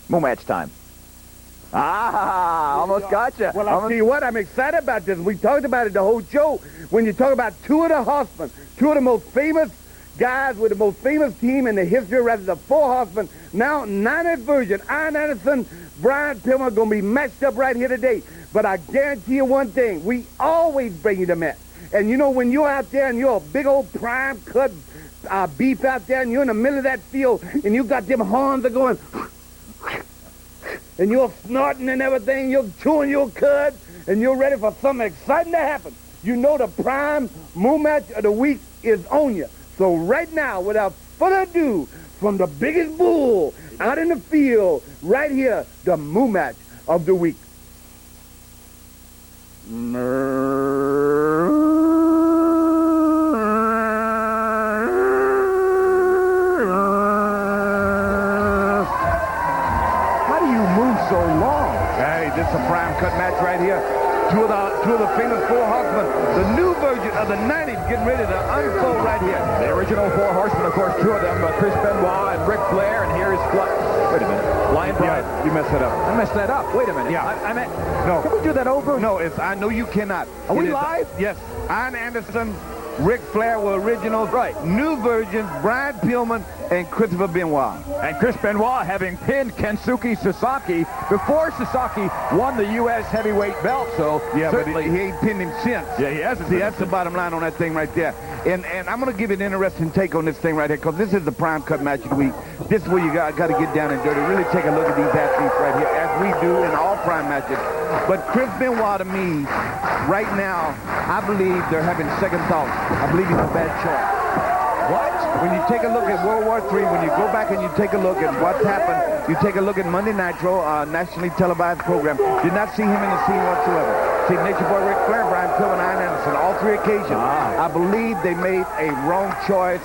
Moo match time. Ah, almost gotcha. Well, I'll tell you what, I'm excited about this. We talked about it the whole show. When you talk about two of the horsemen, two of the most famous guys with the most famous team in the history of wrestling, the four horsemen, now 90th version, Iron Anderson, Brian Pillman, going to be matched up right here today. But I guarantee you one thing, we always bring you the match. And you know, when you're out there and you're a big old prime cut beef out there and you're in the middle of that field and you got them horns that going and you're snorting and everything, you're chewing your cud, and you're ready for something exciting to happen. You know the prime moo match of the week is on you. So right now, without further ado, from the biggest bull out in the field, right here, the moo match of the week. This is a prime cut match right here. Two of the famous four horsemen. The new version of the 90s getting ready to unfold right here. The original four horsemen, of course, two of them, Chris Benoit and Ric Flair, and here is wait a minute. Lion Bride. Yeah, you messed that up. I messed that up. Wait a minute. Yeah. I meant, no. Can we do that over? No, I know you cannot. Are we live? Yes. Iron Anderson, Ric Flair were originals. Right. New versions, Brian Pillman and Christopher Benoit. And Chris Benoit having pinned Kensuke Sasaki before Sasaki won the U.S. heavyweight belt. So yeah, but certainly he ain't pinned him since. Yeah, he hasn't. See, that's the bottom line on that thing right there. And I'm going to give you an interesting take on this thing right here, because this is the prime cut match of the week. This is where you got to get down and dirty. Really take a look at these athletes right here, as we do in all prime matches. But Chris Benoit, to me, right now, I believe they're having second thoughts. I believe he's a bad choice. What? When you take a look at World War III, when you go back and you take a look at what's happened, you take a look at Monday Nitro, nationally televised program, did not see him in the scene whatsoever. See Nature Boy Ric Flair, Brian Pillman, Iron Anderson, all three occasions. I believe they made a wrong choice,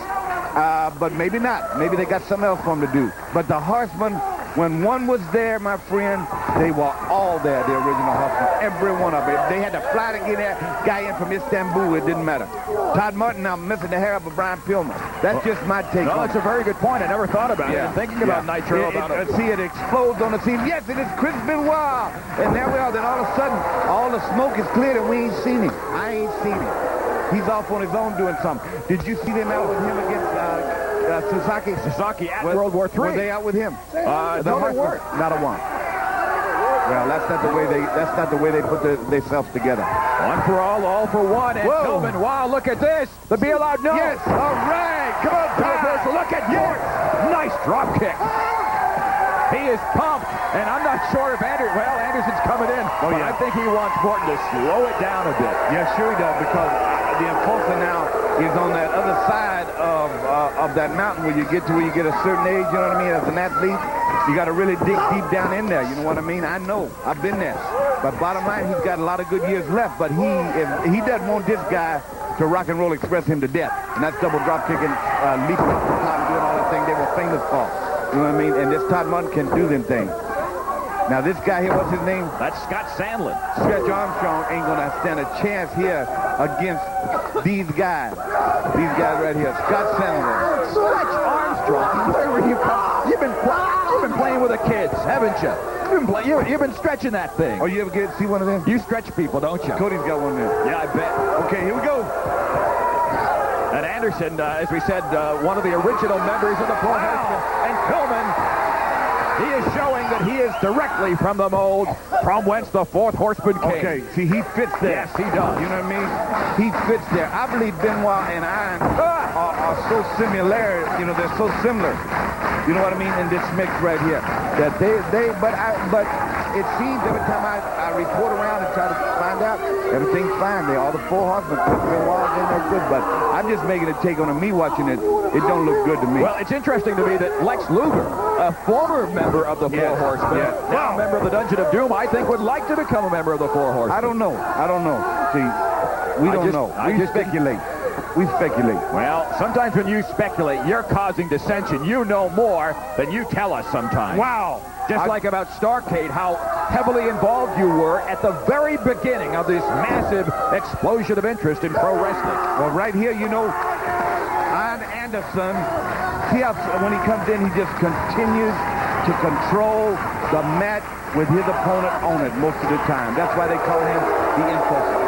but maybe not. Maybe they got something else for them to do. But the Horsemen, when one was there, my friend, they were all there, the original Horsemen, every one of it. They had to fly to get that guy in from Istanbul. It didn't matter. Todd Morton now missing the hair of a Brian Pillman. That's just my take on it. That's a very good point. I never thought about it. And thinking about Nitro, see, it explodes on the scene. Yes, it is Chris Benoit. And there we are. Then all of a sudden, all the smoke is cleared and we ain't seen him. I ain't seen him. He's off on his own doing something. Did you see them out with him against Sasaki? Sasaki at World War III. Were they out with him? No, they weren't. Not a one. Well, that's not the way they put themselves together. One for all for one. And Pillman, wow, look at this. The Be Allowed No. Yes, all right. Come on, Todd. Look at Morton. Nice drop kick. He is pumped, and I'm not sure if Anderson's coming in, but I think he wants Morton to slow it down a bit. Yeah, sure he does, because the enforcer now is on that other side of that mountain where you get a certain age, you know what I mean, as an athlete. You got to really dig deep down in there, you know what I mean? I know. I've been there. But bottom line, he's got a lot of good years left, but he doesn't want this guy to rock and roll express him to death. And that's double drop kicking, leaping off the top and doing all the things they were famous for. You know what I mean? And this Todd Morton can do them things. Now this guy here, what's his name? That's Scott Sandlin. Stretch Armstrong ain't going to stand a chance here against these guys. These guys right here. Scott Sandlin. Stretch Armstrong? Where were you from? You've been playing with the kids, haven't you? You've been stretching that thing. Oh, you ever see one of them? You stretch people, don't you? Cody's got one there. Yeah, I bet. Okay, here we go. And Anderson, as we said, one of the original members of the Four Horsemen. And Pillman, he is showing that he is directly from the mold from whence the Fourth Horseman came. Okay, see, he fits there. Yes, he does. You know what I mean? He fits there. I believe Benoit and Iron are so similar. You know, they're so similar. You know what I mean? In this mix right here, that but it seems every time I report around and try to find out, everything's fine. All the Four Horsemen, Benoit, they're no good. But I'm just making a take on me watching it. It don't look good to me. Well, it's interesting to me that Lex Luger, a former member of the Four Horsemen, now a member of the Dungeon of Doom, I think would like to become a member of the Four Horsemen. I don't know. See, we don't know. We speculate. We speculate. Well, sometimes when you speculate, you're causing dissension. You know more than you tell us sometimes. Wow. Just like about Starrcade, how heavily involved you were at the very beginning of this massive explosion of interest in pro wrestling. Well, right here, you know, Iron Anderson, see how when he comes in, he just continues to control the match with his opponent on it most of the time. That's why they call him the enforcer.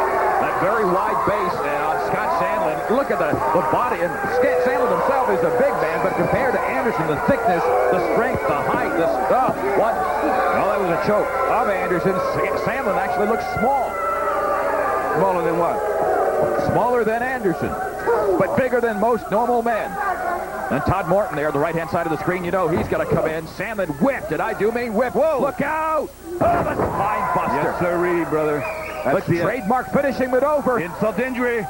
That very wide base on Scott Sandlin. Look at the body. And Sandlin himself is a big man, but compared to Anderson, the thickness, the strength, the height, the stuff. What? Well, that was a choke of Anderson. Sandlin actually looks small. Smaller than what? Smaller than Anderson, but bigger than most normal men. And Todd Morton there, the right-hand side of the screen, you know he's got to come in. Sandlin whipped. Did I do mean whip? Whoa! Look out! Oh, that's a spine buster. Yes, sirree, brother. That's the trademark finishing maneuver. Insult to injury.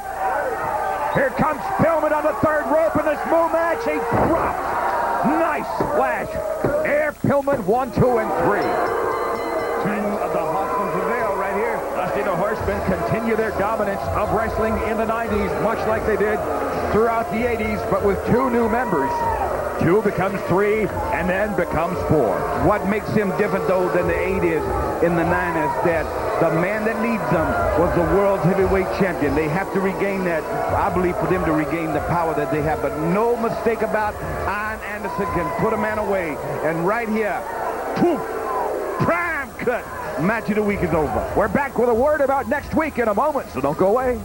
Here comes Pillman on the third rope in this Moo match. He drops. Nice splash. Air Pillman 1, 2, and 3. Two of the Horsemen prevail right here. The Horsemen continue their dominance of wrestling in the 90s, much like they did throughout the 80s, but with 2 new members. 2 becomes 3, and then becomes 4. What makes him different, though, than the 80s in the 90s, that the man that leads them was the world's heavyweight champion. They have to regain that, I believe, for them to regain the power that they have. But no mistake about Iron Anderson can put a man away. And right here, poof, prime cut. Match of the week is over. We're back with a word about next week in a moment, so don't go away.